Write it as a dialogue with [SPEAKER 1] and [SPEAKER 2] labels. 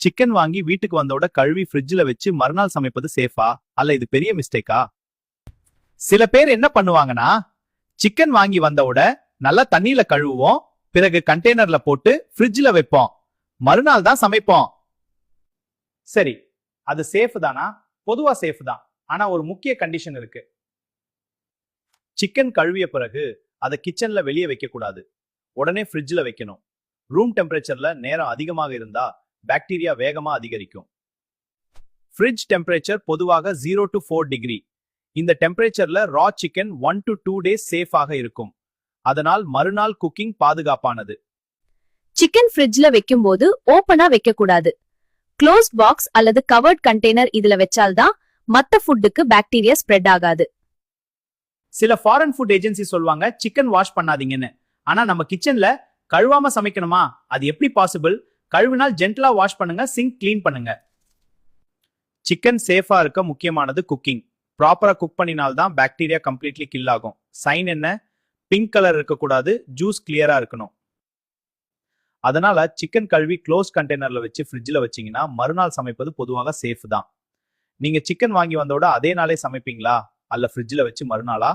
[SPEAKER 1] Chicken வாங்கி வீட்டுக்கு வந்தோட கழுவி ஃப்ரிட்ஜ்ல வச்சு மறுநாள் சமைப்பது சேஃபா அல்ல இது பெரிய மிஸ்டேக்கா? சில பேர் என்ன பண்ணுவாங்கன்னா, சிக்கன் வாங்கி வந்தோட நல்லா தண்ணியில கழுவுவோம், பிறகு கண்டெய்னர்ல போட்டு ஃப்ரிட்ஜ்ல வைப்போம், மறுநாள் தான் சமைப்போம். சரி, அது சேஃப் தானா? பொதுவா சேஃப் தான். ஆனா ஒரு முக்கிய கண்டிஷன் இருக்கு. சிக்கன் கழுவிய பிறகு அதை கிச்சன்ல வெளியே வைக்க கூடாது. உடனே ஃப்ரிட்ஜ்ல வைக்கணும். ரூம் டெம்பரேச்சர்ல நேரம் அதிகமாக இருந்தா பாக்டீரியா வேகமா அதிகரிக்கும். ஃப்ரிட்ஜ் டெம்பரேச்சர் பொதுவாக 0 to 4 டிகிரி. இந்த டெம்பரேச்சர்ல ரா சிக்கன் 1 to 2 டேஸ் சேஃபாக இருக்கும். அதனால் மறுநாள் குக்கிங் பாதுகாப்பானது.
[SPEAKER 2] சிக்கன் ஃப்ரிட்ஜ்ல வைக்கும் போது ஓபனா வைக்க கூடாது. க்ளோஸ் பாக்ஸ் அல்லது கவர்ட் கண்டெய்னர் இதுல வச்சால்தான் மத்த ஃபுட்டுக்கு பாக்டீரியா ஸ்ப்ரெட் ஆகாது.
[SPEAKER 1] சில ஃபாரின் ஃபுட் ஏஜென்சி சொல்வாங்க சிக்கன் வாஷ் பண்ணாதீங்கன்னு. ஆனா நம்ம கிச்சன்ல கழுவாம சமைக்கணுமா? அது எப்படி பாசிபிள்? கழுவினால் ஜென்டலா வாஷ் பண்ணுங்க, சிங்க் கிளீன் பண்ணுங்க. சிக்கன் சேஃபா இருக்க முக்கியமானது குக்கிங். ப்ராப்பரா குக் பண்ணினால்தான் பாக்டீரியா கம்ப்ளீட்லி கில் ஆகும். சைன் என்ன? பிங்க் கலர் இருக்கக்கூடாது, ஜூஸ் கிளியரா இருக்கணும். அதனால சிக்கன் கழுவி க்ளோஸ் கண்டெய்னர்ல வச்சு ஃப்ரிட்ஜ்ல வச்சீங்கன்னா மறுநாள் சமைப்பது பொதுவாக சேஃப் தான். நீங்க சிக்கன் வாங்கி வந்தோட அதே நாளே சமைப்பீங்களா அல்ல ஃப்ரிட்ஜ்ல வச்சு மறுநாளா?